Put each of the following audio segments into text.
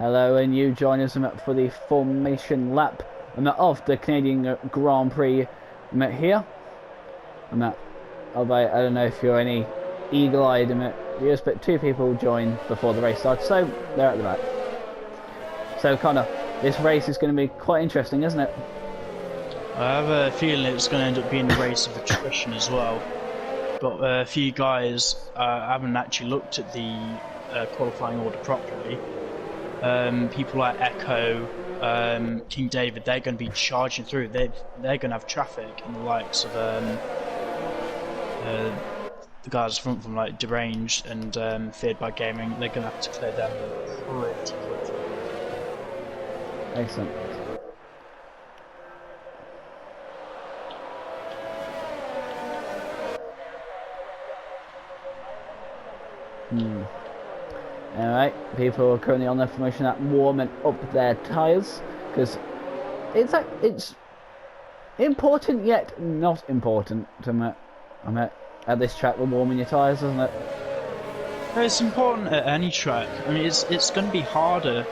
Hello, and you join us for the formation lap of the Canadian Grand Prix here. Although I don't know if you're any eagle-eyed, yes, but two people joined before the race started, so they're at the back. So Connor, this race is going to be quite interesting, isn't it? I have a feeling it's going to end up being a race of attrition as well. Got a few guys haven't actually looked at the qualifying order properly. People like Echo, King David, they're going to be charging through. They're going to have traffic, and the likes of the guys from like Deranged and Feared by Gaming, they're going to have to clear them pretty quickly. Excellent. Alright, people are currently on their formation at warming up their tyres, because it's important yet not important to at this track with warming your tyres, isn't it? It's important at any track. I mean, it's going to be harder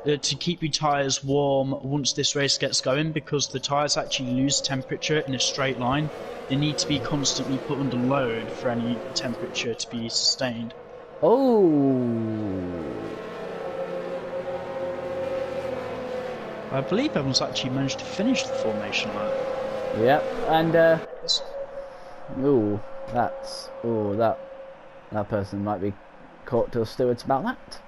to keep your tyres warm once this race gets going, because the tyres actually lose temperature in a straight line. They need to be constantly put under load for any temperature to be sustained. Oh, I believe everyone's actually managed to finish the formation lap. Yep, and that person might be caught to stewards about that.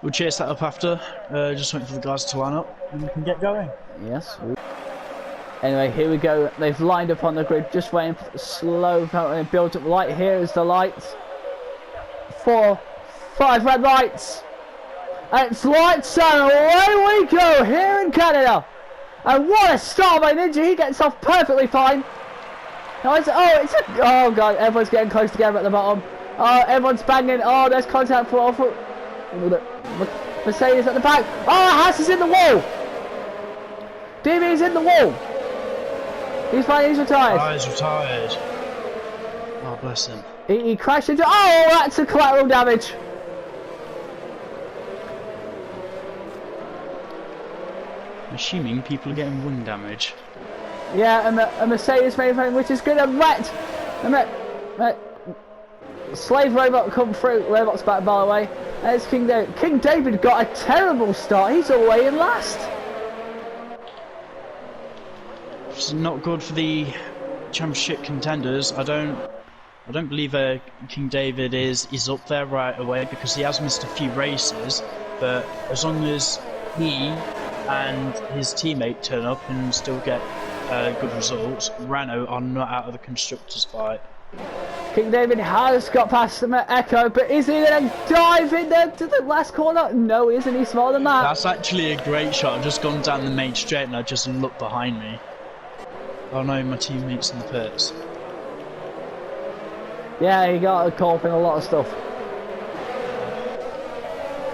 We'll chase that up after. Just waiting for the guys to line up and we can get going. Yes. Anyway, here we go. They've lined up on the grid, just waiting for the slow build up light. Here is the lights. 4, 5 red lights. And it's lights and away we go here in Canada. And what a start by Ninja. He gets off perfectly fine. Now oh god, everyone's getting close together at the bottom. Oh, everyone's banging. Oh, there's contact for Mercedes at the back. Oh, Haas is in the wall. DB's in the wall. He's fine, he's retired. Oh, he's retired. Oh, bless him. He crashed into... Oh, that's a collateral damage. I'm assuming people are getting wing damage. Yeah, a Mercedes mainframe, which is good. Slave robot come through. Robot's back, by the way. There's King David. King David got a terrible start. He's away in last. It's not good for the championship contenders. I don't believe King David is up there right away, because he has missed a few races. But as long as he and his teammate turn up and still get good results, Renault are not out of the constructors' fight. King David has got past him at Echo, but is he going to dive in there to the last corner? No, isn't he smarter than that? That's actually a great shot. I've just gone down the main straight and I just looked behind me. Oh no, my teammate's in the pits. Yeah, he got caught up in a lot of stuff.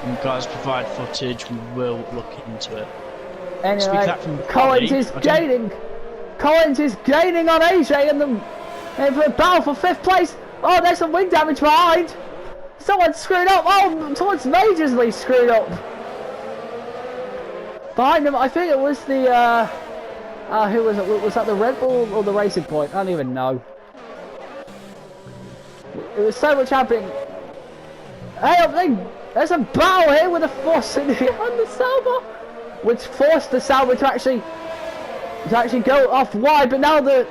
And guys, provide footage, we will look into it. Anyway, Collins is gaining. Collins is gaining on AJ and for a battle for 5th place. Oh, there's some wing damage behind. Someone's screwed up. Oh, someone's majorly screwed up. Behind him, I think it was the who was it? Was that the Red Bull or the Racing Point? I don't even know. It was so much happening. Hey, there's a battle here with a force in the on the Sauber, which forced the Sauber to actually go off wide. But now the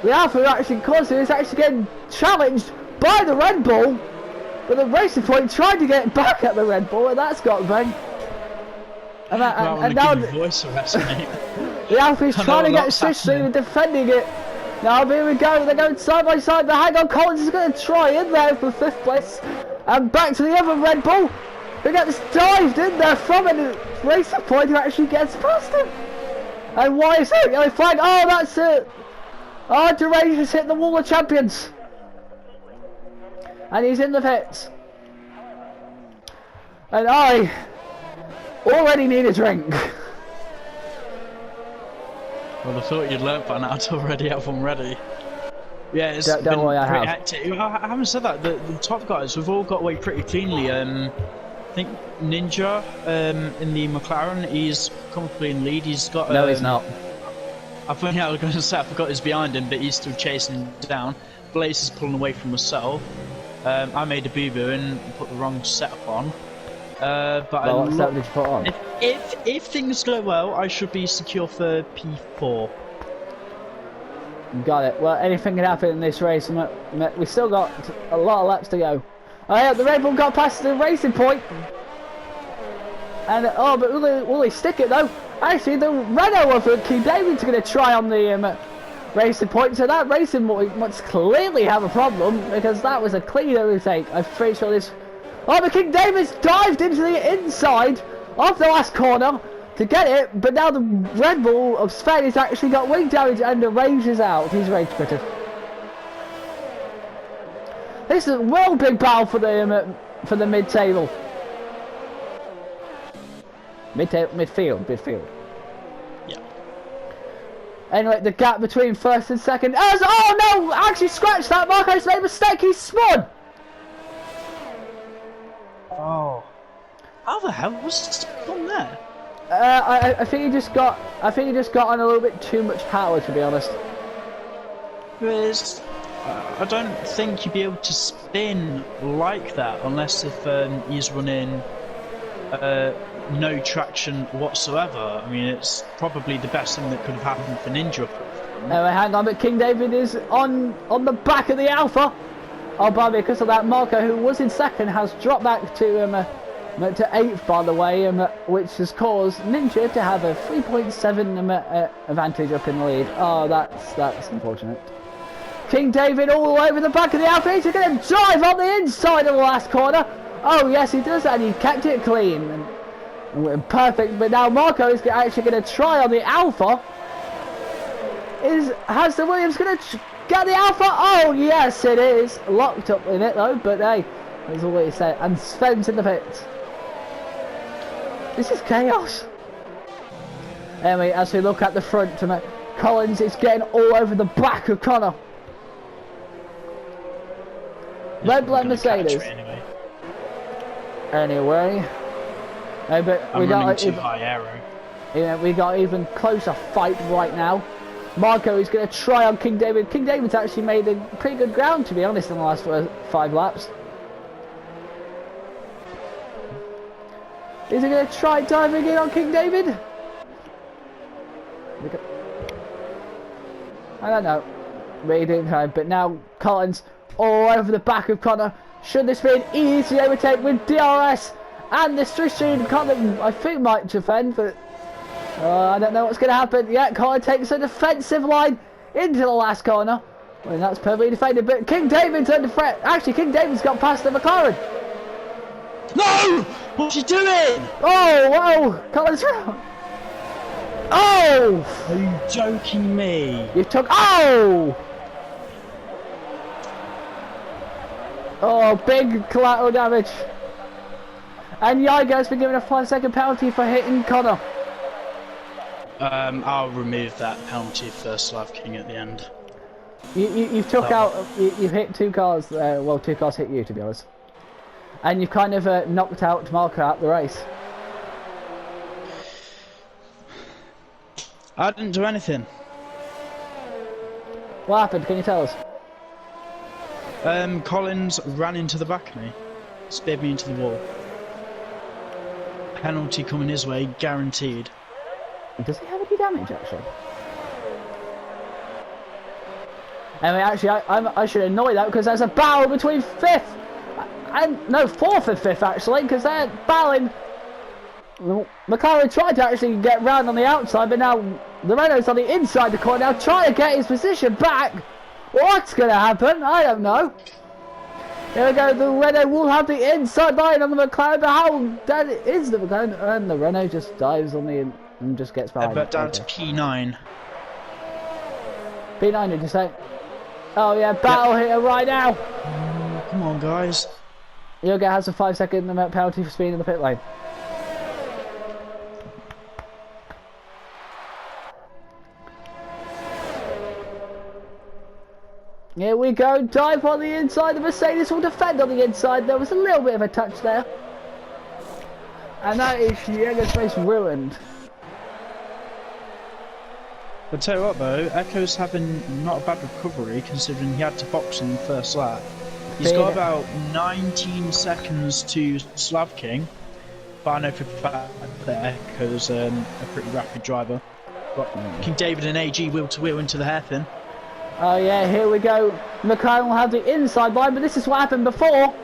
Alpha actually causing is actually getting challenged by the Red Bull. But the Racing Point tried to get back at the Red Bull, and that's got bang. And now the Alpha is trying to get Sicily and defending it. Now here we go, they're going side by side, but hang on, Collins is going to try in there for 5th place. And back to the other Red Bull, who gets dived in there from a Racing Point who actually gets past him. And why is it? Yellow flag, oh that's it. Oh, Deranged has hit the wall of champions. And he's in the pits. And I already need a drink. Well, I thought you'd learnt by now to already have one ready. Yeah, it's Don't been worry, I pretty have. hectic. I haven't said that. The top guys, we've all got away pretty cleanly. I think Ninja in the McLaren, he's comfortably in lead. He's got. No, he's not. I think I was going to say I forgot he's behind him, but he's still chasing him down. Blaze is pulling away from myself. I made a boo-boo and put the wrong setup on. But Well, what setup did you put on? If things go well, I should be secure for P4. Got it. Well, anything can happen in this race. We still got a lot of laps to go. Oh yeah, the Red Bull got past the racing point. And but will he stick it though? Actually, the Renault of King David's going to try on the racing point. So that racing must clearly have a problem because that was a clean overtake. I'm pretty sure this. Oh, but King David's dived into the inside of the last corner to get it, but now the Red Bull of Spain has actually got wing damage and the range is out. He's rage quitted. This is a real big battle for the mid-table. Midfield. Yeah. Anyway, the gap between first and second. Oh no! Actually, scratch that. Marco's made a mistake. He's spun. Oh. How the hell was it on there? I think he just got. I think he just got on a little bit too much power, to be honest. Because I don't think you'd be able to spin like that unless if he's running no traction whatsoever. I mean, it's probably the best thing that could have happened for Ninja. Anyway, hang on, but King David is on the back of the Alpha. Oh, but because of that, Marco, who was in second, has dropped back to 8th, by the way, which has caused Ninja to have a 3.7 advantage up in the lead. Oh, that's unfortunate. King David all over the back of the Alpha. He's going to drive on the inside of the last corner. Oh, yes, he does, and he kept it clean. And perfect, but now Marco is actually going to try on the Alpha. Has the Williams going to get the Alpha? Oh, yes, it is. Locked up in it, though, but hey, that's all he said. And Sven's in the pits. This is chaos. Anyway, as we look at the front, Collins is getting all over the back of Connor. Red Bull Mercedes. Anyway. But we got too high aero. Yeah, we got even closer fight right now. Marco is going to try on King David. King David's actually made a pretty good ground, to be honest, in the last 5 laps. Is he going to try diving in on King David? I don't know. Really didn't try, but now Collins all over the back of Connor. Should this be an easy overtake with DRS? And the Strishing Connor, I think, might defend, but I don't know what's going to happen. Yeah, Connor takes a defensive line into the last corner. Well, that's perfectly defended, but King David's under threat. Actually, King David's got past the McLaren. No! What's he doing? Oh, whoa! Collins. Oh! Are you joking me? You took. Oh! Oh, big collateral damage. And Yago's been given a 5-second penalty for hitting Connor. I'll remove that penalty for Slav King at the end. You've took out. You've hit 2 cars. Well, 2 cars hit you, to be honest. And you've kind of knocked out Marco out the race. I didn't do anything. What happened? Can you tell us? Collins ran into the back of me, speared me into the wall. Penalty coming his way, guaranteed. Does he have any damage, actually? I mean, actually, I should annoy that because there's a battle between 5th and no 4th and 5th actually, because they're battling. McLaren tried to actually get round on the outside, but now the Renault's on the inside the corner. Now trying to get his position back. What's going to happen? I don't know. Here we go. The Renault will have the inside line on the McLaren, but how dead is the McLaren? And the Renault just dives on the and just gets behind. But down to P9. P9, did you say? Oh yeah, battle here right now. Come on, guys. Yoga has a 5-second penalty for speed in the pit lane. Here we go, dive on the inside, the Mercedes will defend on the inside, there was a little bit of a touch there. And that is Jäger's face ruined. But tell you what though, Echo's having not a bad recovery considering he had to box on the first lap. He's got about 19 seconds to Slav King, but I know for a fact that Echo's a pretty rapid driver. But King David and AG wheel to wheel into the hairpin. Oh yeah, here we go. McLaren will have the inside line, but this is what happened before.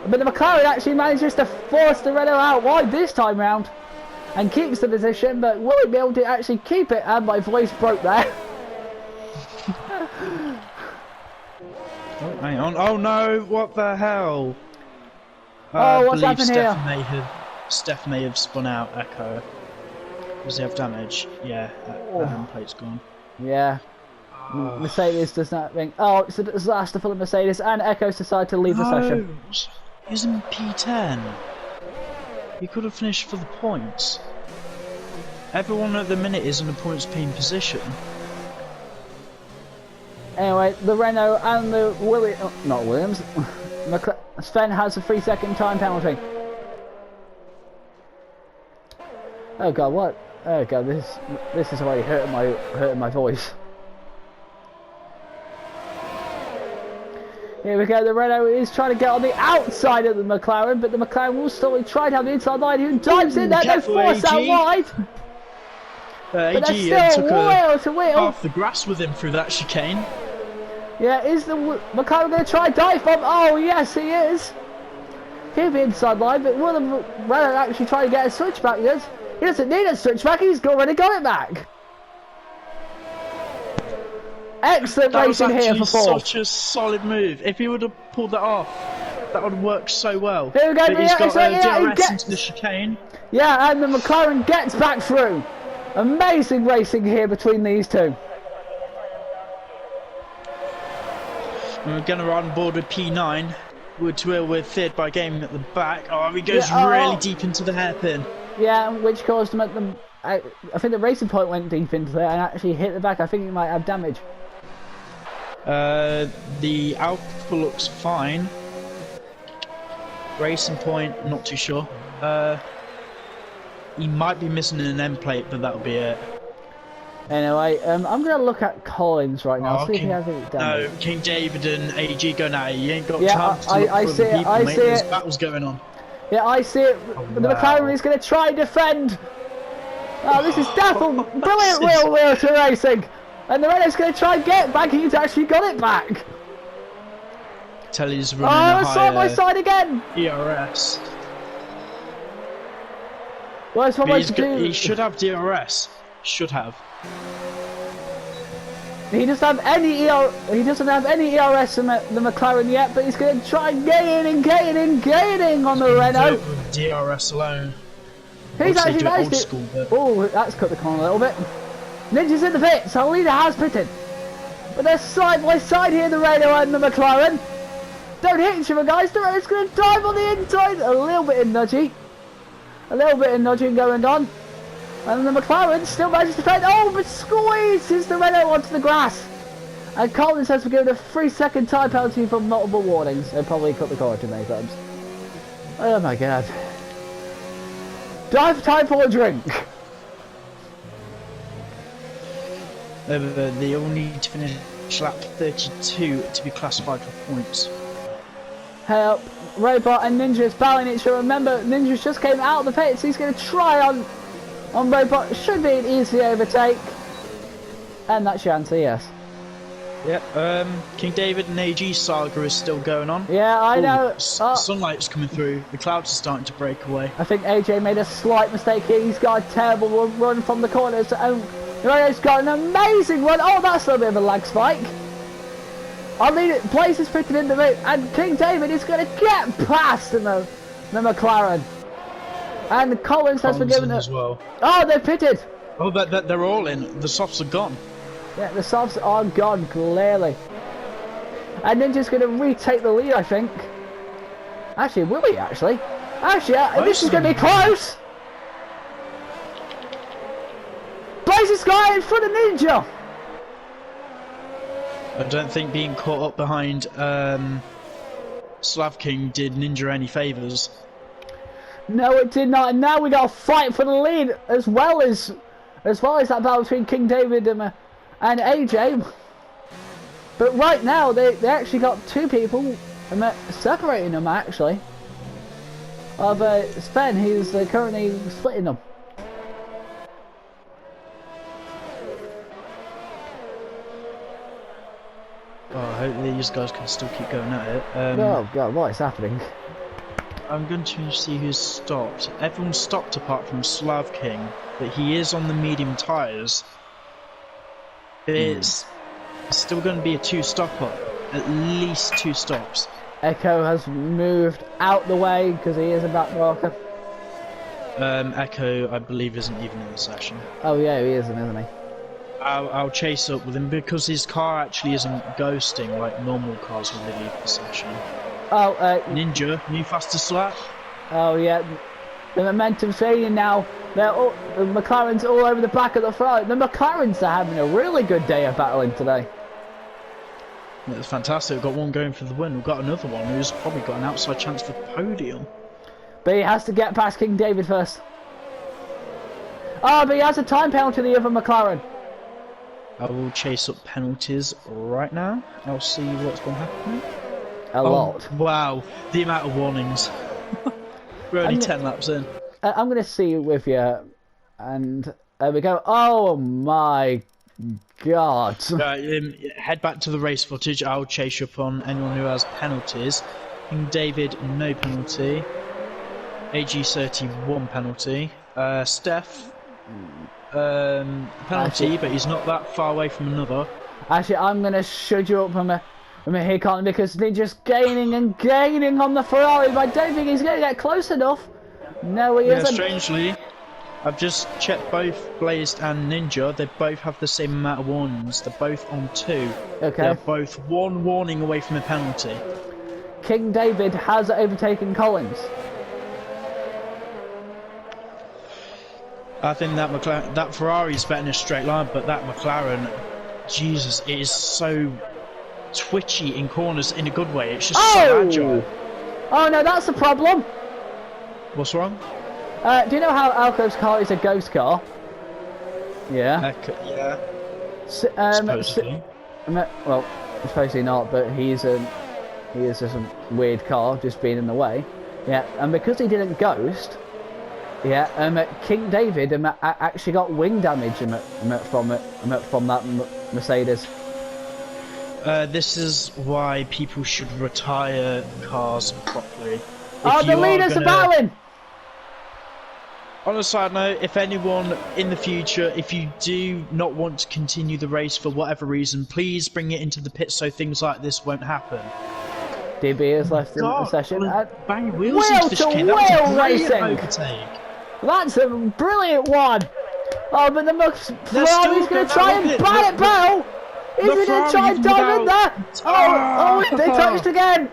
But the McLaren actually manages to force the Renault out wide this time round. And keeps the position, but will he be able to actually keep it? And my voice broke there. Oh, hang on. Oh no, what the hell? Oh, what's happened here? Steph may have spun out Echo. Does he have damage? Yeah, that home plate's gone. Yeah. Mercedes does not think. Oh, it's a disaster for the Mercedes, and Echo's decided to leave the session. He's in P10. He could have finished for the points. Everyone at the minute is in a points paying position. Anyway, the Renault and the Williams. Sven has a 3-second time penalty. Oh god, what? Oh god, this is already hurting my voice. Here we go, the Renault is trying to get on the outside of the McLaren, but the McLaren will still try to have the inside line, who dives in there, they force out wide. But AG they're still took wheel to wheel. half the grass with him through that chicane. Yeah, is the McLaren going to try dive bomb? Oh yes, he is. Keep the inside line, but will the Renault actually try to get a switchback? He doesn't need a switchback, he's already got it back. Excellent racing here for fourth. Such a solid move. If he would have pulled that off, that would have worked so well. Here we go. But he's got DRS into the chicane. Yeah, and the McLaren gets back through. Amazing racing here between these two. We're going to run board with P9. We're third by game at the back. Oh, he goes really deep into the hairpin. Yeah, which caused him at the... I think the racing point went deep into there and actually hit the back. I think he might have damage. The Alpha looks fine. Racing point, not too sure. He might be missing an end plate, but that'll be it. Anyway, I'm going to look at Collins right now, see if he has any damage. No, King David and AG going at it. You ain't got chance to look for the people, mate. There's it. battles going on. Yeah, I see it. The McLaren is going to try and defend. Oh, this is definitely brilliant wheel to racing. And the Renault's going to try and get back. He's actually got it back. Telly's running a side by side again. DRS. Well, that's what he should have DRS. Should have. He doesn't have any ERS in the McLaren yet, but he's going to try and get in on the Renault. DRS alone. He's actually managed it. Oh, that's cut the corner a little bit. Ninja's in the pit, so leader has pitted. But they're side by side here, the Renault and the McLaren. Don't hit each other, guys. The Renault's going to dive on the inside. A little bit of nudging. Going on. And the McLaren still manages to defend. Oh, but squeezes the Renault onto the grass. And Collins has been given a 3-second time penalty for multiple warnings. They probably cut the corner too many times. Oh my god. Dive time for a drink. They all need to finish lap 32 to be classified for points. Help. Robot and Ninja is battling each other. Remember, Ninja just came out of the pits. He's going to try on Robot. Should be an easy overtake. And that's your answer, yes. Yep, King David and AG saga is still going on. Yeah, I know. Sunlight's coming through. The clouds are starting to break away. I think AJ made a slight mistake here. He's got a terrible run from the corners. And Renault's got an amazing run. Oh, that's a little bit of a lag spike. I mean, Blaze is fitting in the mid, and King David is going to get past the McLaren. And Collins has been given as well. Oh, they're pitted. Oh, they're all in. The softs are gone. Yeah, the softs are gone, clearly. And Ninja's going to retake the lead, I think. Actually, will he actually? Actually, this is going to be close. Blaze is got in front of Ninja. I don't think being caught up behind Slav King did Ninja any favours. No, it did not. And now we got to fight for the lead as well as that battle between King David and AJ. But right now they actually got two people separating them actually. Of Sven, he's currently splitting them. Oh, I hope these guys can still keep going at it. Oh god, what is happening? I'm going to see who's stopped. Everyone's stopped apart from Slav King, but he is on the medium tyres. It's still going to be a two-stopper. At least two stops. Echo has moved out the way because he is a back marker. Echo, I believe, isn't even in the session. Oh yeah, he isn't he? I'll chase up with him because his car actually isn't ghosting like normal cars when they leave the session. Oh, Ninja, new fastest lap. Oh yeah, the momentum's fading now. The McLaren's all over the back of the front. The McLarens are having a really good day of battling today. It's fantastic. We've got one going for the win. We've got another one who's probably got an outside chance for podium. But he has to get past King David first. Oh, but he has a time penalty, the other McLaren. I will chase up penalties right now. I'll see what's going to happen. A lot. Wow, the amount of warnings. We're only 10 laps in. I'm going to see with you, and there we go. Oh my god. Head back to the race footage. I'll chase you up on anyone who has penalties. King David, no penalty. AG31 penalty. Steph, penalty, but he's not that far away from another. Actually, I'm going to shut you up from here, Colin, because they're just gaining and gaining on the Ferrari, but I don't think he's going to get close enough. No, he isn't. Strangely, I've just checked both Blazed and Ninja. They both have the same amount of warnings. They're both on 2. Okay. They're both 1 warning away from a penalty. King David has overtaken Collins. I think that Ferrari's better in a straight line, but that McLaren, Jesus, it is so twitchy in corners in a good way. It's just so agile. Oh no, that's the problem. What's wrong? Do you know how Alco's car is a ghost car? Yeah. Yeah. Supposedly. Well, supposedly not, but he is just a weird car, just being in the way. Yeah, and because he didn't ghost, yeah, King David actually got wing damage from that Mercedes. This is why people should retire cars properly. Oh, the leaders are battling! On a side note, if anyone in the future, if you do not want to continue the race for whatever reason, please bring it into the pit so things like this won't happen. DB has left the session. Bang wheels into the chicane. That was a brilliant overtake. That's a brilliant one. Oh, but the Ferrari's going to try and bat it battle. Is he going to try and dive in there? Oh, they touched again.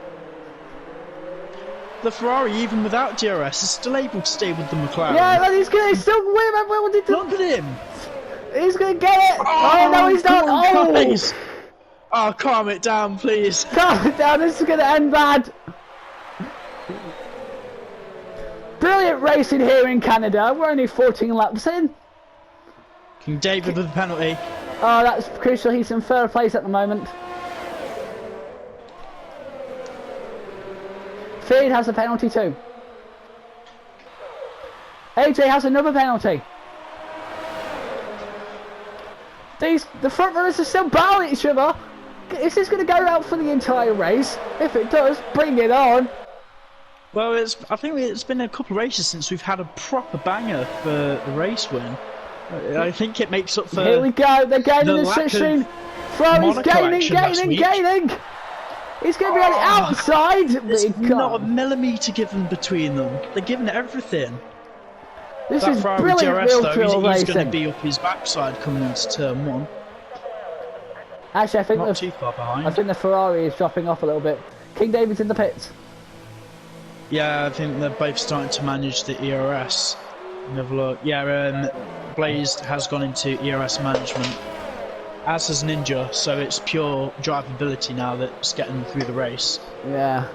The Ferrari, even without DRS, is still able to stay with the McLaren. Yeah, but he's going to still win. Look at him. He's going to get it. Oh, no, he's not. Oh, calm it down, please. Calm it down. This is going to end bad. Brilliant racing here in Canada. We're only 14 laps in. King David with the penalty. Oh, that's crucial. He's in third place at the moment. Feed has a penalty too. AJ has another penalty. The front runners are still battling each other. Is this going to go out for the entire race? If it does, bring it on. Well, I think it's been a couple of races since we've had a proper banger for the race win. I think it makes up for. Here we go. They're gaining the session. Ferrari's gaining. He's going to be on the outside. There's not a millimetre given between them. They're giving it everything. This is brilliant real he's going to be up his backside coming into turn 1. Actually, I think not too far behind. I think the Ferrari is dropping off a little bit. King David's in the pits. Yeah, I think they're both starting to manage the ERS. Have a look. Yeah, Blazed has gone into ERS management. as is Ninja, so it's pure drivability now that's getting through the race. Yeah.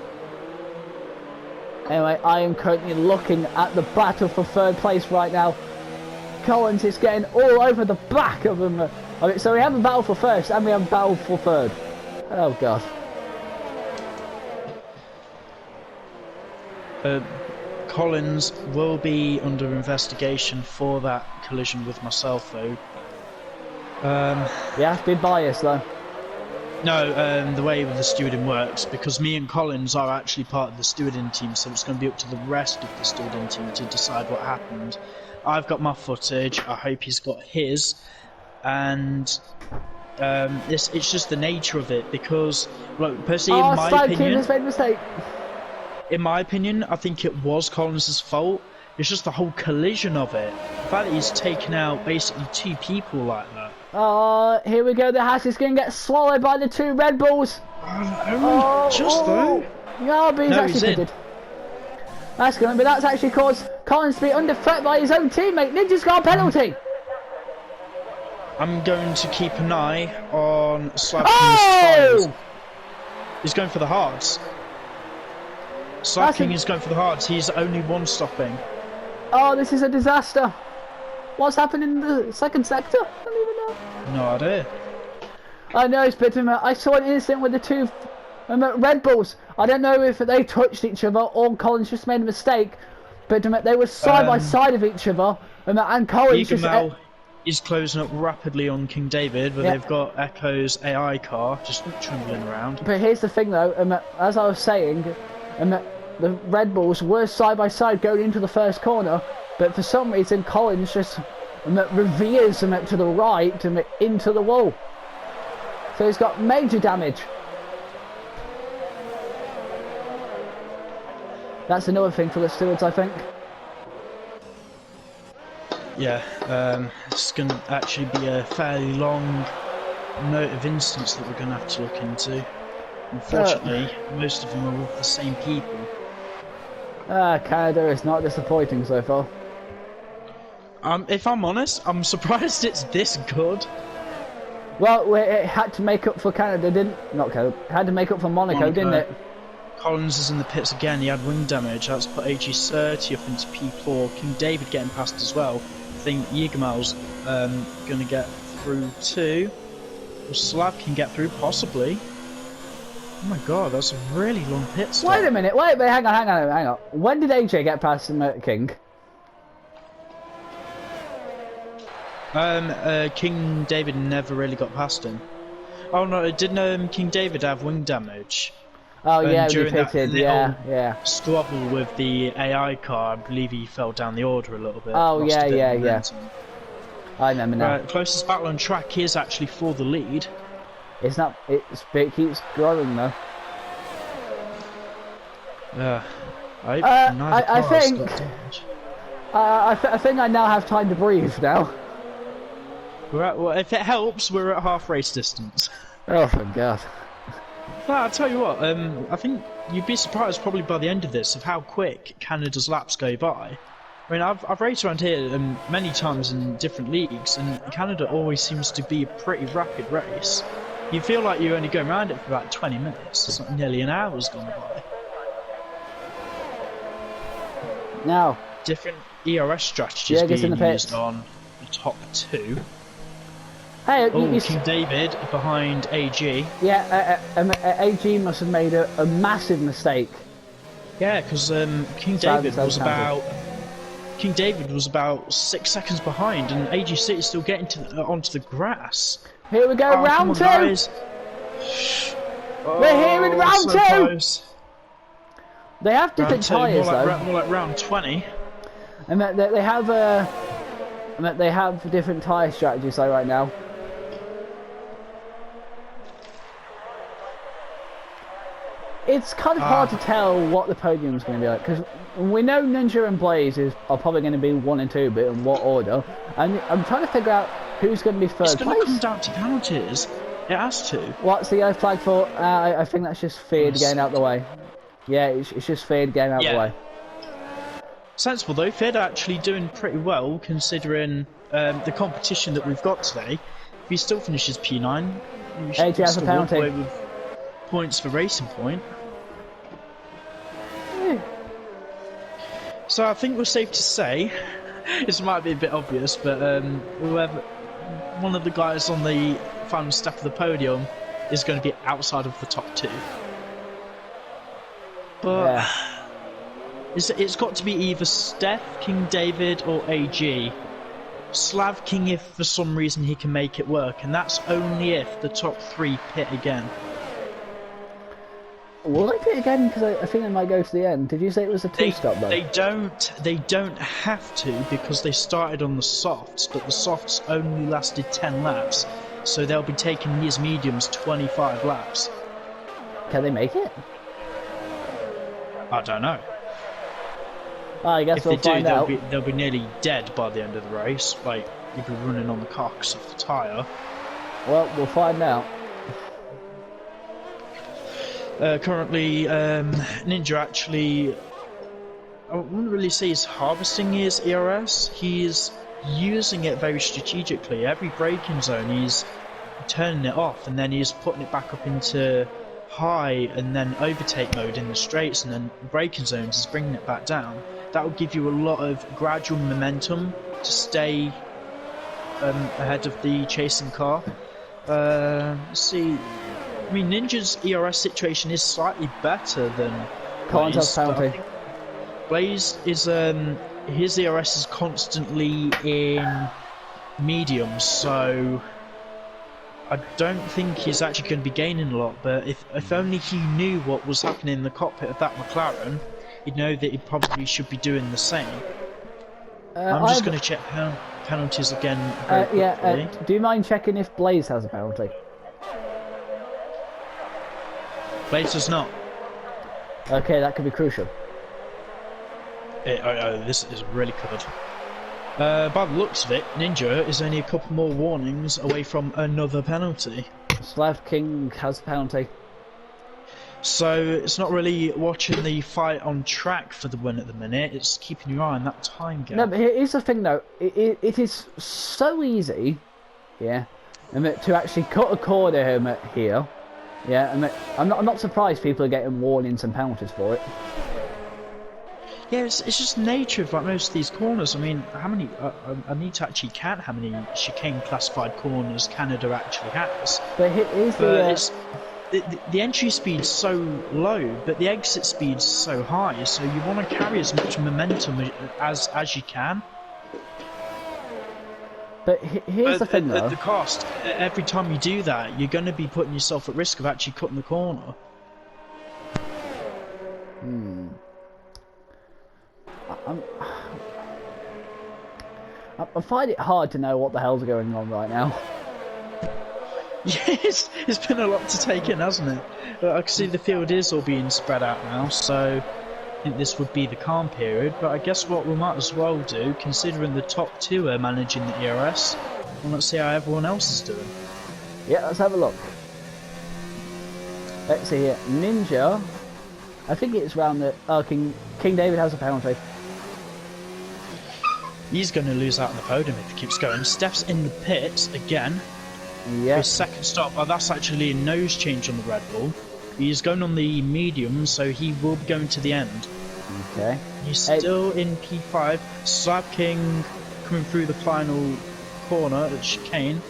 Anyway, I am currently looking at the battle for third place right now. Collins is getting all over the back of him. Okay, so we have a battle for first and we have a battle for third. Oh god. Collins will be under investigation for that collision with myself, though. You have to be biased, though. No, the way the stewarding works, because me and Collins are actually part of the stewarding team, so it's going to be up to the rest of the stewarding team to decide what happened. I've got my footage, I hope he's got his, and it's just the nature of it, because, look, personally, in my opinion... has made a mistake. In my opinion, I think it was Collins' fault. It's just the whole collision of it. The fact that he's taken out basically 2 people like that. Oh, here we go. The house is going to get swallowed by the 2 Red Bulls. Though. No, but he's No, actually he's in. pitted. That's actually caused Collins to be under threat by his own teammate. Ninja's got a penalty. I'm going to keep an eye on slapping his tyres. He's going for the hards. Slapping is going for the hards. He's only one stopping. Oh, this is a disaster. What's happened in the second sector? I don't even know. No idea. I know, it's but I saw an incident with the 2 Red Bulls. I don't know if they touched each other or Collins just made a mistake, but they were side by side of each other, and Collins Egamel is closing up rapidly on King David, but they've got Echo's AI car just trundling around. But here's the thing, though, as I was saying, the Red Bulls were side by side going into the first corner, but for some reason Collins just reveres to the right into the wall. So he's got major damage. That's another thing for the stewards, I think. Yeah, it's going to actually be a fairly long note of incidents that we're going to have to look into. Unfortunately, most of them are with the same people. Canada is not disappointing so far. If I'm honest, I'm surprised it's this good. Well, it had to make up for Canada, had to make up for Monaco, didn't it? Collins is in the pits again. He had wing damage. That's put AG30 up into P4. King David getting past as well. I think Egamel's going to get through too. Or Slab can get through, possibly. Oh my god, that's a really long pit stop. Wait a minute, hang on. When did AJ get past King? King David never really got past him. Oh no, didn't King David have wing damage? Oh yeah, during he pitted, yeah. Squabble with the AI car, I believe he fell down the order a little bit. Oh yeah. I remember now. Closest battle on track is actually for the lead. It's not. It keeps growing though. Yeah. I think I now have time to breathe now. Well, if it helps, we're at half race distance. Oh, thank God. No, I'll tell you what, I think you'd be surprised probably by the end of this of how quick Canada's laps go by. I mean, I've raced around here many times in different leagues, and Canada always seems to be a pretty rapid race. You feel like you're only going around it for about 20 minutes. It's like nearly an hour's gone by. Now, different ERS strategies being used on the top 2. Hey, King David behind AG. Yeah, AG must have made a massive mistake. Yeah, because King David was about 6 seconds behind, and AG City is still getting onto the grass. Here we go, round 2. Guys. We're here in round 2. Close. They have different tyres though. More like round 20. And they have different tyre strategies though right now. It's kind of hard to tell what the podium's going to be like, because we know Ninja and Blaze are probably going to be 1 and 2, but in what order? And I'm trying to figure out who's going to be third place. It's going to come down to penalties. It has to. What's the yellow flag for? I think that's just feared getting out the way. Yeah, it's just feared getting out the way. Sensible though. Feared actually doing pretty well considering the competition that we've got today. he still finishes P9, he AJ has a still walk penalty. away with points for Racing Point. So I think we're safe to say, this might be a bit obvious, but whoever, one of the guys on the final step of the podium is going to be outside of the top 2. But Yeah. it's got to be either Steph, King David, or AG. Slav King if for some reason he can make it work, and that's only if the top 3 pit again. Will they pit again? Because I think they might go to the end. Did you say it was a 2-stop though? They don't have to, because they started on the softs, but the softs only lasted 10 laps, so they'll be taking these mediums 25 laps. Can they make it? I don't know. I guess If we'll they do, find out. they'll be nearly dead by the end of the race. Like, you'll be running on the cocks of the tyre. Well, we'll find out. Currently, Ninja actually, I wouldn't really say he's harvesting his ERS. He's using it very strategically. Every braking zone, he's turning it off, and then he's putting it back up into high, and then overtake mode in the straights, and then braking zones, he's bringing it back down. That will give you a lot of gradual momentum to stay ahead of the chasing car. Let's see. I mean, Ninja's ERS situation is slightly better than Collins has Blaze, but I penalty. think Blaze is his ERS is constantly in medium, so I don't think he's actually going to be gaining a lot. But if only he knew what was happening in the cockpit of that McLaren, he'd know that he probably should be doing the same. I'm just going to check penalties again very quickly. Do you mind checking if Blaze has a penalty? Blaze does not. Okay, that could be crucial. This is really good. By the looks of it, Ninja is only a couple more warnings away from another penalty. Slav King has a penalty. So it's not really watching the fight on track for the win at the minute, it's keeping your eye on that time gap. No, but here's the thing though, it is so easy, yeah, to actually cut a corner here, yeah, and I'm not surprised people are getting warnings and penalties for it. Yeah, it's just nature of like most of these corners. I mean, how many? I need to actually count how many chicane classified corners Canada actually has. But here's the entry speed's so low, but the exit speed's so high. So you want to carry as much momentum as you can. But here's the thing, though. At the cost, every time you do that, you're going to be putting yourself at risk of actually cutting the corner. I find it hard to know what the hell's going on right now. Yes, it's been a lot to take in, hasn't it? But I can see the field is all being spread out now, so I think this would be the calm period. But I guess what we might as well do, considering the top 2 are managing the ERS, well, let's see how everyone else is doing. Yeah, let's have a look. Let's see here. Ninja, I think it's round the... Oh, King David has a penalty. He's going to lose out on the podium if he keeps going. Steph's in the pits again. Yeah. His second stop. Oh, that's actually a nose change on the Red Bull. He's going on the medium, so he will be going to the end. Okay. He's still in P5. Slab King coming through the final corner at chicane.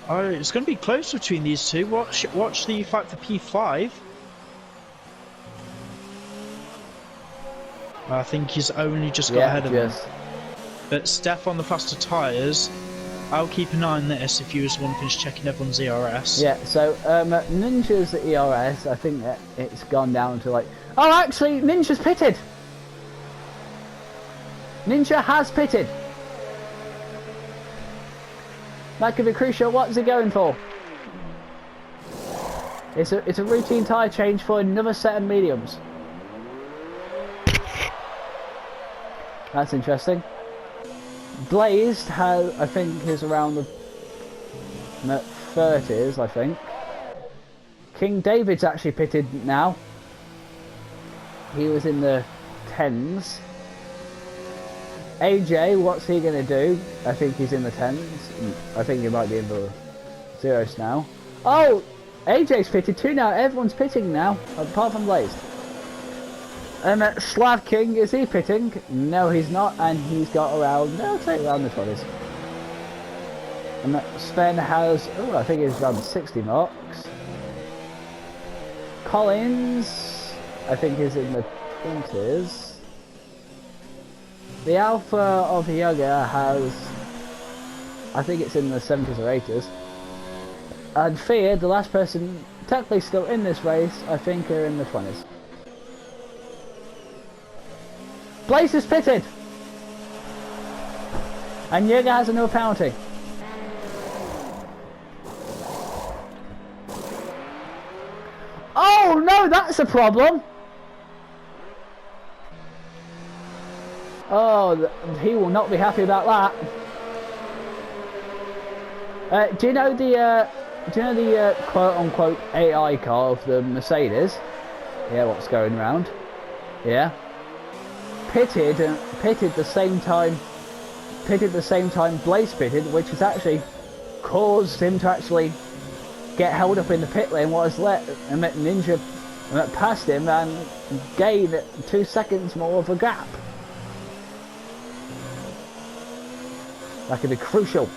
Oh, it's going to be close between these two. Watch the fight for P5. I think he's only just got ahead of him. But Steph on the faster tyres, I'll keep an eye on this if you just want to finish checking everyone's ERS. Yeah, so Ninja's ERS, I think that it's gone down to like... Oh, actually, Ninja's pitted! Ninja has pitted! That could be crucial. What's he going for? It's a routine tyre change for another set of mediums. That's interesting. Blazed has, I think, is around the 30s, I think. King David's actually pitted now. He was in the 10s. AJ, what's he gonna do? I think he's in the 10s. I think he might be in the 0s now. Oh, AJ's pitted too now. Everyone's pitting now, apart from Blaze. Slav King, is he pitting? No, he's not, and he's got around, no, I'll say around the 20s. And Sven has, oh, I think he's around 60 marks. Collins, I think he's in the 20s. The Alpha of Yoga has, I think it's in the 70s or 80s. And Fear, the last person technically still in this race, I think are in the 20s. Blaze is pitted! And Yoga has another penalty. Oh no, that's a problem! Oh, he will not be happy about that. Do you know the quote-unquote AI car of the Mercedes? Yeah, what's going around? Yeah. Pitted the same time Blaze pitted, which has actually caused him to actually get held up in the pit lane. What has let Ninja past him and gain 2 seconds more of a gap. That could be crucial.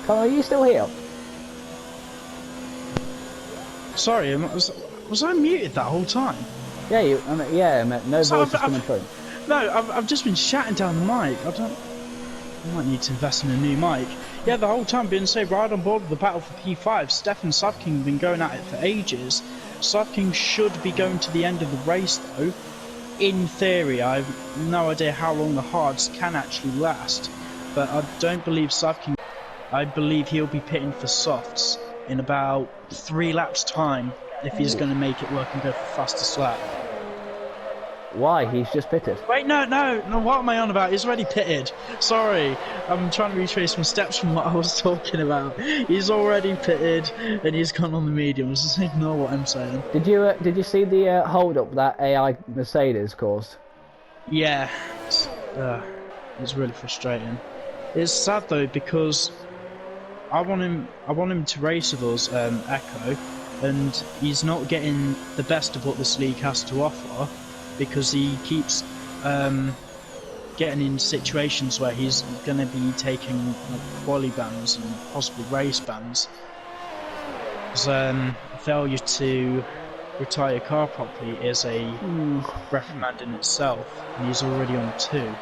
Connor, are you still here? Sorry, was I muted that whole time? Yeah, no voice is coming through. No, I've just been shouting down the mic. I might need to invest in a new mic. Yeah, the whole time being so right on board with the battle for P5. Steph and Slavking have been going at it for ages. Slavking should be going to the end of the race though. In theory, I have no idea how long the hards can actually last, but I don't believe Slavking. I believe he'll be pitting for softs in about 3 laps time if he's going to make it work and go for fastest lap. Why? He's just pitted. Wait, no, what am I on about? He's already pitted. Sorry, I'm trying to retrace my steps from what I was talking about. He's already pitted and he's gone on the mediums. Just ignore what I'm saying. Did you see the hold up that AI Mercedes caused? Yeah, it's really frustrating. It's sad though because I want him to race with us, Echo, and he's not getting the best of what this league has to offer. Because he keeps getting in situations where he's going to be taking quali bans and possibly race bans. Because failure to retire your car properly is a reprimand in itself, and he's already on 2.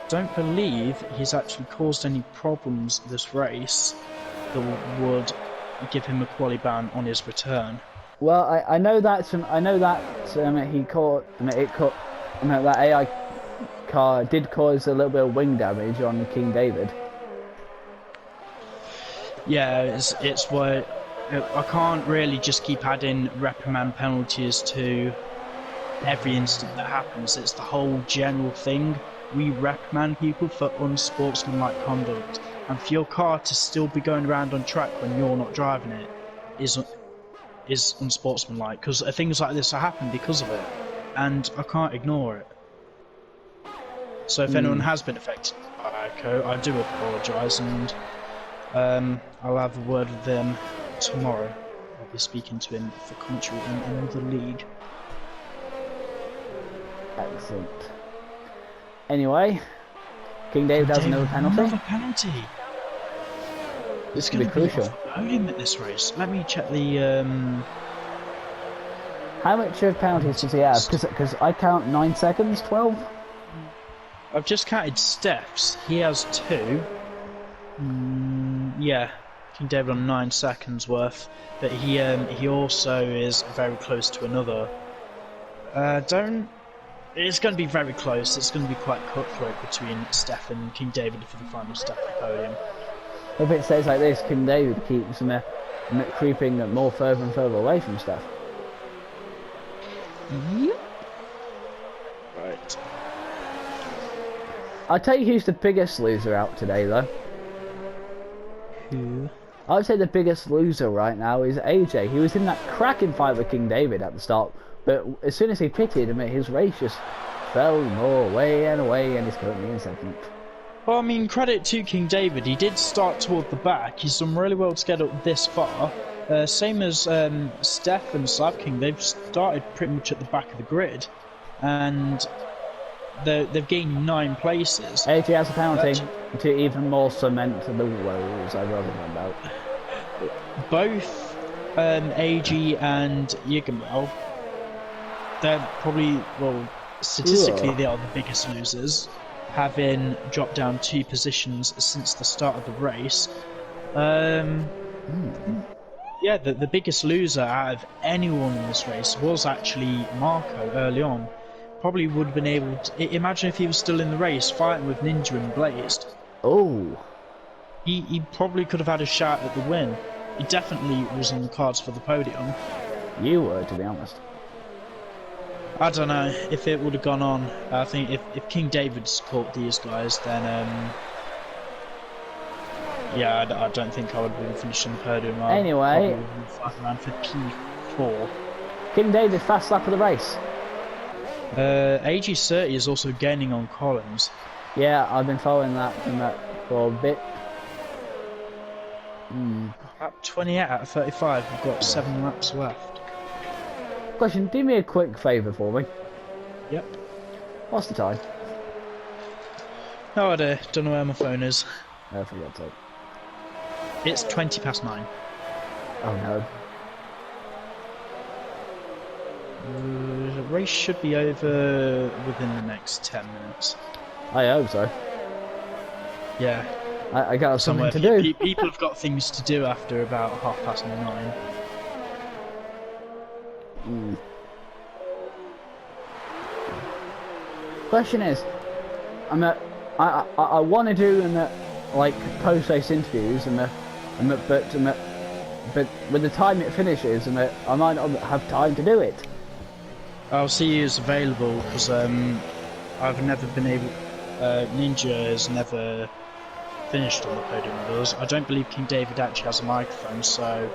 Don't believe he's actually caused any problems this race that would give him a quali ban on his return. Well, I know that that AI car did cause a little bit of wing damage on King David. Yeah, it's why I can't really just keep adding reprimand penalties to every incident that happens. It's the whole general thing. We reprimand people for unsportsmanlike conduct, and for your car to still be going around on track when you're not driving it is unsportsmanlike, because things like this happen because of it, and I can't ignore it. So if anyone has been affected by Echo, I do apologise, and I'll have a word with them tomorrow. I'll be speaking to him for commentary in another league. Excellent. Anyway, King David has another penalty. Another penalty. It's going to be crucial. Podium at this race. Let me check the. How much of penalties does he have? Because I count 9 seconds, 12. I've just counted Steph's. He has 2. Yeah, King David on 9 seconds worth. But he also is very close to another. It's going to be very close. It's going to be quite cutthroat between Steph and King David for the final step of the podium. If it stays like this, King David keeps creeping more further and further away from Steph. Yep. Right. I'll tell you who's the biggest loser out today, though. Who? I would say the biggest loser right now is AJ. He was in that cracking fight with King David at the start, but as soon as he pitted, his race just fell more away and away, and he's currently in 7th. Well, I mean, credit to King David. He did start toward the back. He's done really well to get up this far. Same as Steph and Slav King. They've started pretty much at the back of the grid, and they've gained 9 places. AG has a penalty to even more cement the woes I wrote about. Both AG and Yigamel, they're probably, well, statistically they are the biggest losers, having dropped down 2 positions since the start of the race. Yeah, the biggest loser out of anyone in this race was actually Marco early on. Probably would have been able to... Imagine if he was still in the race, fighting with Ninja and Blazed. Oh. He probably could have had a shot at the win. He definitely was on the cards for the podium. You were, to be honest. I don't know if it would have gone on. I think if King David caught these guys, then yeah, I don't think I would have been finishing the podium. Anyway, fighting around for P4. King David fast lap of the race. AG30 is also gaining on Collins. Yeah, I've been following that for a bit. Lap 28 out of 35. We've got 7 laps left. Question: do me a quick favour for me. Yep. What's the time? No idea. Don't know where my phone is. I forgot to. It's 20 past 9. Oh no. The race should be over within the next 10 minutes. I hope so. Yeah. I got something to do. People have got things to do after about 9:30. Question is, I want to do like post-race interviews but with the time it finishes I might not have time to do it. I'll see who's available because I've never been able. Ninja has never finished on the podium with us. I don't believe King David actually has a microphone, so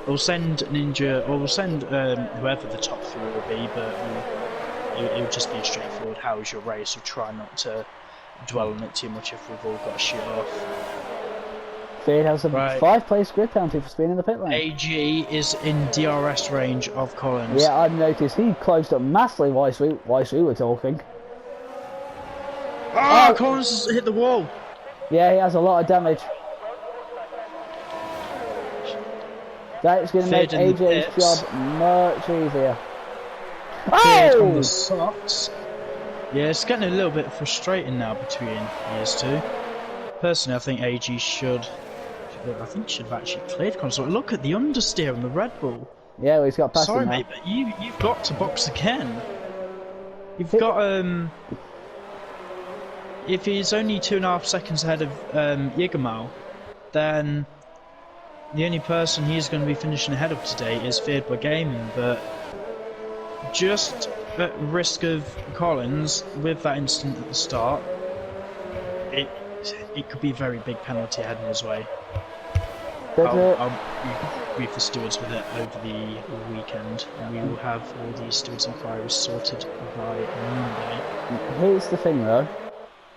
we'll send Ninja, or we'll send whoever the top 3 will be, but it'll just be a straightforward "how was your race?" We'll try not to dwell on it too much if we've all got a shoot off. Fade has a 5-place grid penalty for speeding in the pit lane. AG is in DRS range of Collins. Yeah, I've noticed he closed up massively whilst we were talking. Oh, Collins has hit the wall. Yeah, he has a lot of damage. That's going to make AJ's job much easier. On Oh! the softs. Yeah, it's getting a little bit frustrating now between these two. Personally, I think AG should have actually cleared Collins. Look at the understeer on the Red Bull. Yeah, well, he's got past Sorry, him now. mate, but you've got to box again. You've got if he's only 2.5 seconds ahead of Yigamal, then the only person he's going to be finishing ahead of today is Feared by Gaming. But just at risk of Collins with that incident at the start, it could be a very big penalty heading his way. I'll brief the stewards with it over the weekend, and we will have all these stewards inquiries sorted by Monday. Here's the thing though.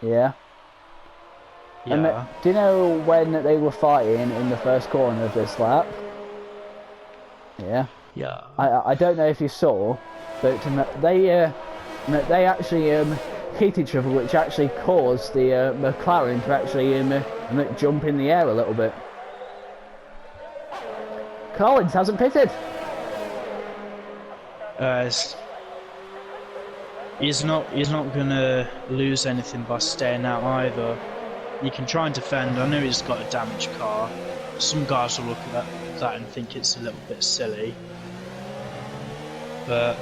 Yeah. Yeah. Do you know when they were fighting in the first corner of this lap? Yeah. Yeah. I don't know if you saw, but they actually hit each other, which actually caused the McLaren to actually jump in the air a little bit. Collins hasn't pitted. He's not gonna lose anything by staying out either. You can try and defend. I know he's got a damaged car. Some guys will look at that and think it's a little bit silly. But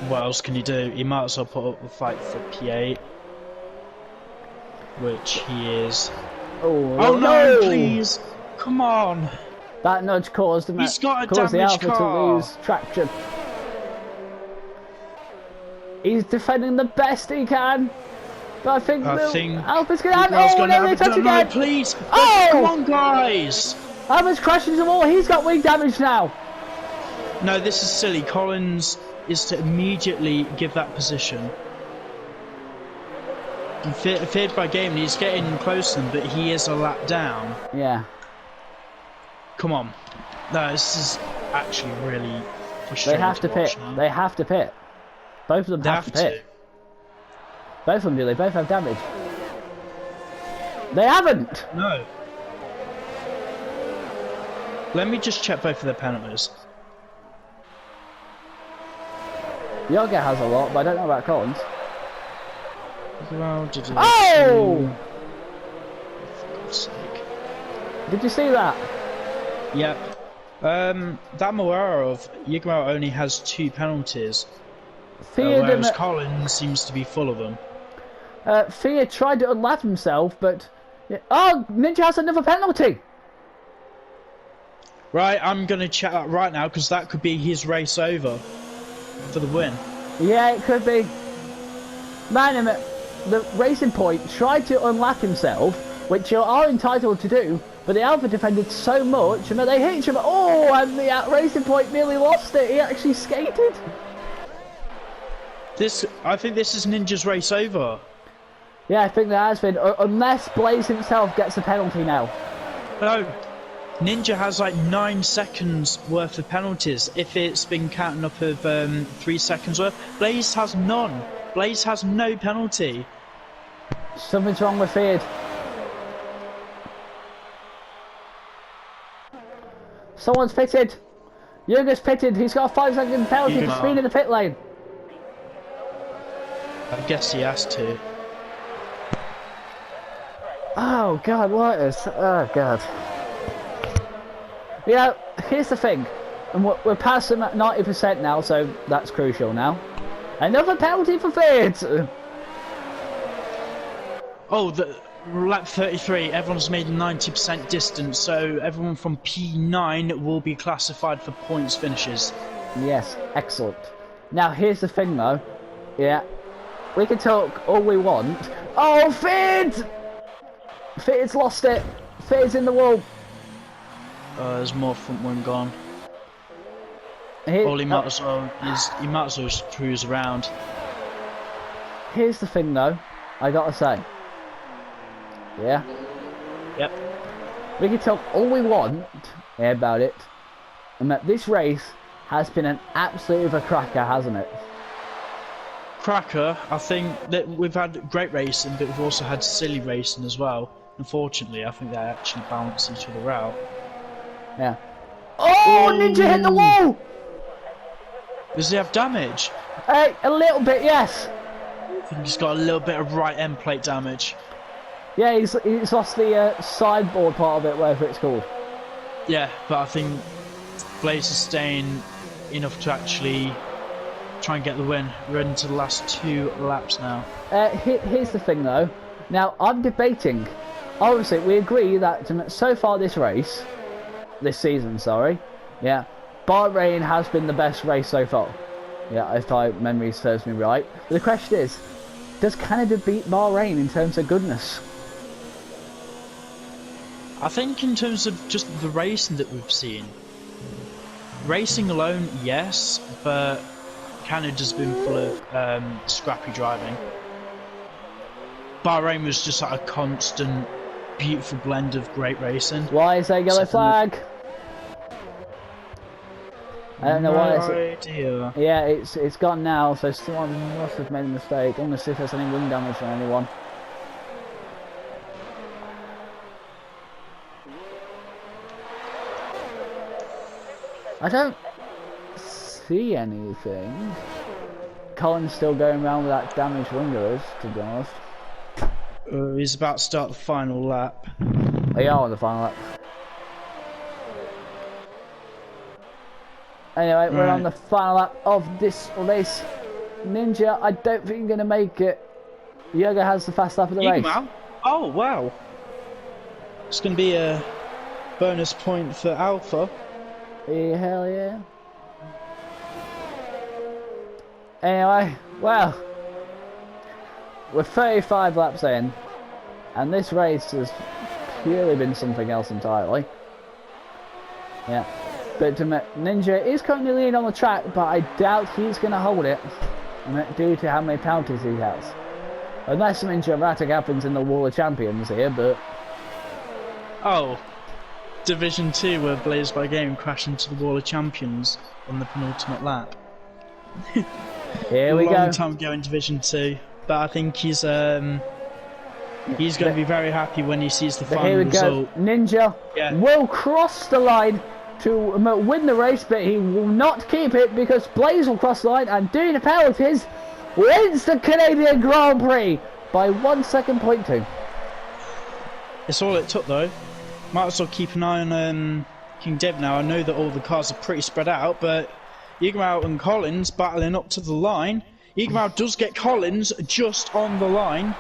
what else can you do? He might as well put up a fight for P8, which he is. Oh no! Please, come on! That nudge caused the damaged Alpha car to lose traction. He's defending the best he can, but I think Alpha's going to have it. No, please! Oh! Come on, guys! Alpha's crashing the wall. He's got wing damage now. No, this is silly. Collins is to immediately give that position. feared by game, and he's getting close to them, but he is a lap down. Yeah. Come on. No, this is actually really frustrating. They have to pit. Now. They have to pit. Both of them have to pit. Both of them do. They both have damage. They haven't. No. Let me just check both of their penalties. Yoga has a lot, but I don't know about Collins. Oh! For God's sake. Did you see that? Yep. That I'm aware of. Yigmao only has 2 penalties. Whereas Collins seems to be full of them. Fia tried to unlap himself, but... Oh! Ninja has another penalty! Right, I'm going to check that right now, because that could be his race over for the win. Yeah, it could be. Man, the Racing Point tried to unlap himself, which you are entitled to do, but the Alpha defended so much, and they hit each other. Oh, and the Racing Point nearly lost it. He actually skated. I think this is Ninja's race over. Yeah, I think there has been, unless Blaze himself gets a penalty now. No. Ninja has like 9 seconds worth of penalties if it's been counting up of 3 seconds worth. Blaze has none. Blaze has no penalty. Something's wrong with Feared. Someone's pitted. Jürgen's pitted. He's got a 5-second penalty for speed in the pit lane. I guess he has to. Oh God, what is? Oh God. Yeah, here's the thing, and we're past them at 90% now, so that's crucial now. Another penalty for Fades! Oh, lap 33, everyone's made 90% distance, so everyone from P9 will be classified for points finishes. Yes, excellent. Now here's the thing though, yeah, we can talk all we want. Oh, Fades! Fades lost it! Fades in the wall! There's more front one gone. All he might as well just cruise around. Here's the thing though, I gotta say. Yeah? Yep. We can talk all we want about it, and that this race has been an absolute of a cracker, hasn't it? Cracker, I think that we've had great racing, but we've also had silly racing as well. Unfortunately, I think they actually balance each other out. Yeah. Oh, Ninja hit the wall! Does he have damage? A little bit, yes. I think he's got a little bit of right end plate damage. Yeah, he's lost the sideboard part of it, whatever it's called. Yeah, but I think Blaze is staying enough to actually try and get the win. We're into the last 2 laps now. Here's the thing though. Now, I'm debating. Obviously, we agree that so far this season, sorry. Yeah. Bahrain has been the best race so far. Yeah, if my memory serves me right. But the question is, does Canada beat Bahrain in terms of goodness? I think in terms of just the racing that we've seen. Racing alone, yes, but Canada's been full of scrappy driving. Bahrain was just like a constant, beautiful blend of great racing. Why is there a yellow flag? I don't know why it's... Yeah, it's gone now, so someone must have made a mistake. I'm gonna see if there's any wing damage on anyone. I don't see anything. Colin's still going around with that damaged wing of his, to be honest. He's about to start the final lap. They are on the final lap. Anyway, we're on the final lap of this race. Ninja, I don't think you're going to make it. Yoga has the fast lap of the race. Oh, wow. It's going to be a bonus point for Alpha. Yeah, hell yeah. Anyway, well, we're 35 laps in, and this race has purely been something else entirely. Yeah. But Ninja is currently leading on the track, but I doubt he's going to hold it due to how many penalties he has. Unless something dramatic happens in the Wall of Champions here, but... Oh, Division 2 where Blaze by Game crashed into the Wall of Champions on the penultimate lap. Here we go. Long time ago in Division 2, but I think he's going to be very happy when he sees the final result. Ninja will cross the line to win the race, but he will not keep it because Blaze will cross the line and due to penalties wins the Canadian Grand Prix by 1 second, point 2. It's all it took though. Might as well keep an eye on King David now. I know that all the cars are pretty spread out, but Igmau and Collins battling up to the line. Igmau does get Collins just on the line.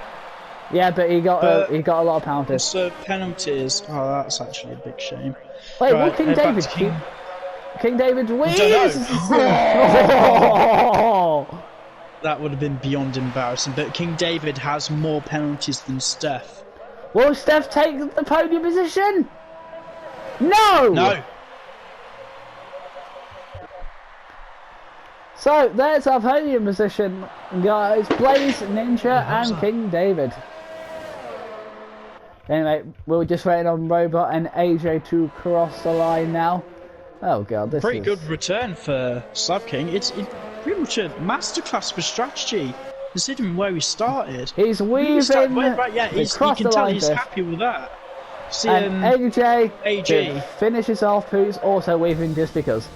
Yeah, but he got a lot of penalties. So penalties. Oh, that's actually a big shame. Wait, what King David? King David wins. That would have been beyond embarrassing. But King David has more penalties than Steph. Will Steph take the podium position? No. No. So there's our podium position, guys. Blaze, Ninja, and King David. Anyway, we're just waiting on Robot and AJ to cross the line now. Oh god, this pretty is... good return for Slav King. It's pretty much a masterclass for strategy, considering where we started. He's weaving. Yeah, you can tell he's happy with that. See, and AJ finishes off, who's also weaving just because.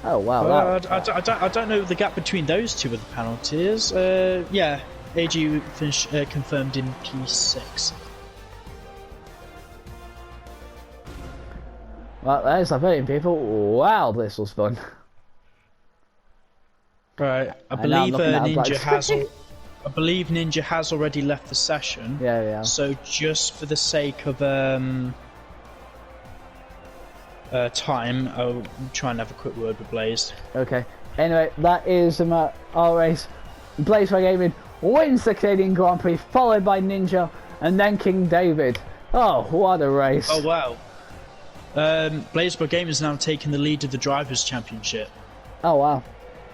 Oh wow! I don't know the gap between those two with the penalties. Yeah, AG confirmed in P6. Well, there's the voting, people. Wow, this was fun. Right, I believe Ninja has already left the session. Yeah. So just for the sake of time, I'll try and have a quick word with Blaze. Okay. Anyway, that is our race. Blaze by Gaming wins the Canadian Grand Prix, followed by Ninja and then King David. Oh, what a race! Oh wow. Blaze by Gaming is now taking the lead of the Drivers' Championship. Oh wow.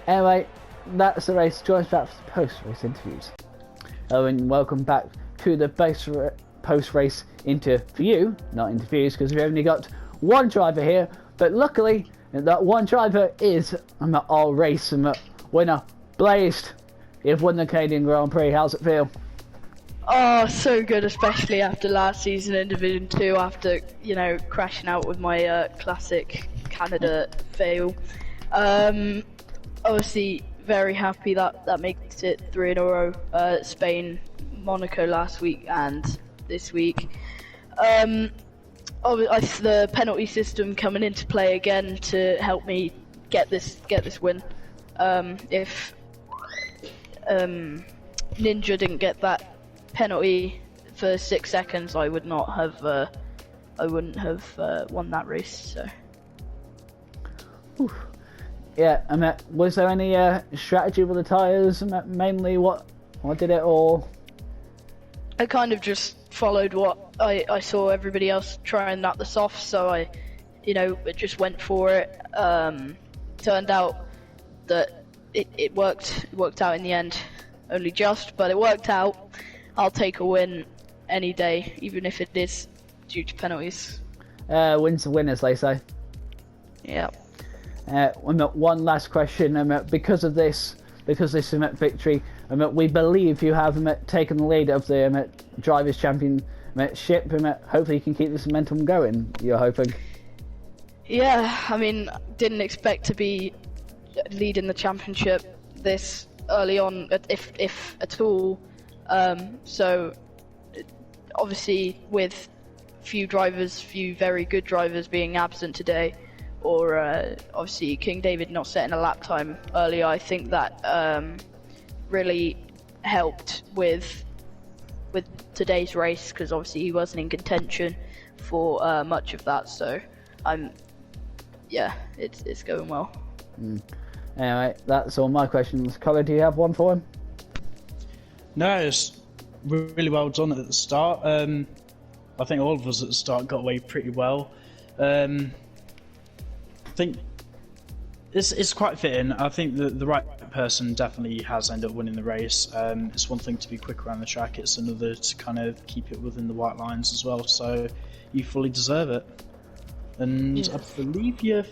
Anyway, that's the race. Join us back for the post-race interviews. Oh, and welcome back to the post-race interview, not interviews, because we've only got one driver here, but luckily that one driver is our race winner, Blaze. You've won the Canadian Grand Prix. How's it feel? Oh, so good, especially after last season in Division 2, after, you know, crashing out with my classic Canada fail. Obviously, very happy that makes it 3 in a row. Spain, Monaco last week, and this week. The penalty system coming into play again to help me get this win. If Ninja didn't get that penalty for 6 seconds, I would not have. I wouldn't have won that race. So. Oof. Yeah, was there any strategy with the tyres? Mainly, what did it all? I kind of just followed what I saw everybody else trying at the softs, so I, it just went for it. Turned out that it worked out in the end, only just, but it worked out. I'll take a win any day, even if it is due to penalties. Wins a win, as they say. Yeah. One last question. Because of this victory, we believe you have taken the lead of the Drivers' Championship. Hopefully you can keep this momentum going, you're hoping. Yeah, I mean, didn't expect to be leading the championship this early on, if at all. So, obviously, with few very good drivers being absent today, or obviously King David not setting a lap time earlier, I think that really helped with today's race, because obviously he wasn't in contention for much of that. So it's going well. Anyway, that's all my questions. Colin, do you have one for him? No, it's really well done at the start. I think all of us at the start got away pretty well. I think it's quite fitting. I think the right person definitely has ended up winning the race. It's one thing to be quick around the track, it's another to kind of keep it within the white lines as well, so you fully deserve it. And Yeah. I believe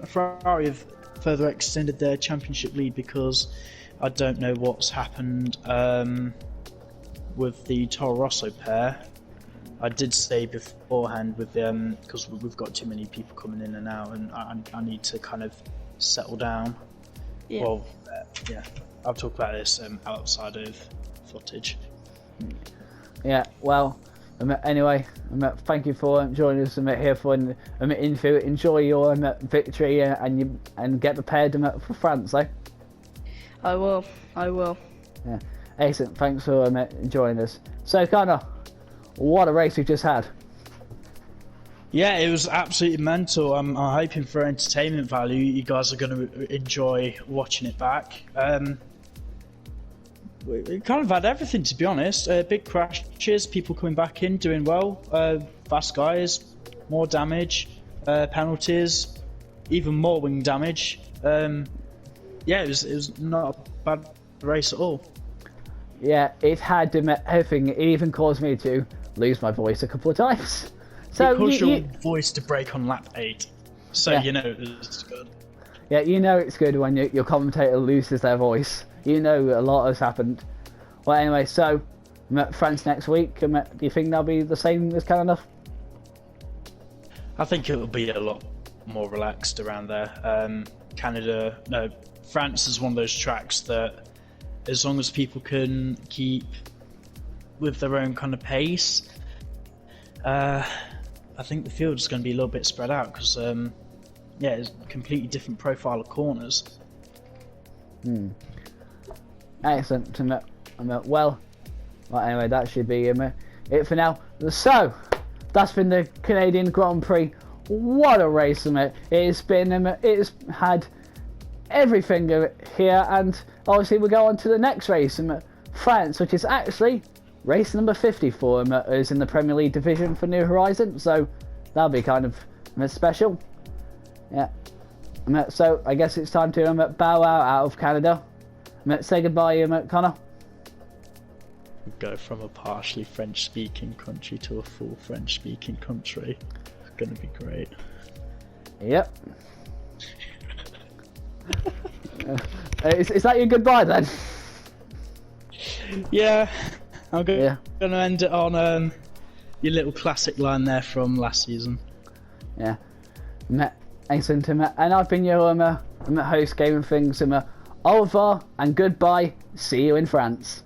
Ferrari have further extended their championship lead because I don't know what's happened with the Toro Rosso pair. I did say beforehand with them, because we've got too many people coming in and out, and I need to kind of settle down. Yeah. Well, yeah, I'll talk about this outside of footage. Yeah, well, anyway, thank you for joining us here for an interview. Enjoy your victory and get prepared for France, eh? I will. Yeah, excellent. Thanks for joining us. So, Connor, what a race we've just had. Yeah, it was absolutely mental. I'm hoping for entertainment value. You guys are going to enjoy watching it back. We kind of had everything, to be honest. Big crashes, people coming back in, doing well. Fast guys, more damage, penalties, even more wing damage. Yeah, it was not a bad race at all. Yeah, it had everything. It even caused me to lose my voice a couple of times. So it caused your voice to break on lap 8, so yeah. You know it was good. Yeah, you know it's good when your commentator loses their voice. You know a lot has happened. Well, anyway, so France next week. Do you think they'll be the same as Canada? I think it'll be a lot more relaxed around there. France is one of those tracks that, as long as people can keep with their own kind of pace, I think the field is going to be a little bit spread out because, yeah, it's a completely different profile of corners. Excellent. Well, anyway, that should be it for now. So, that's been the Canadian Grand Prix. What a race, It's been, it's had everything here, and obviously we'll go on to the next race, France, which is actually race number 50 for us in the Premier League division for New Horizons, so that'll be kind of special. Yeah. So I guess it's time to bow out of Canada. Say goodbye, Connor. We go from a partially French-speaking country to a full French-speaking country. It's going to be great. Yep. Is that your goodbye then? Yeah, I'm going Yeah. to end it on your little classic line there from last season. Yeah. Excellent. And I've been your host, Gaming Things. Au revoir and goodbye. See you in France.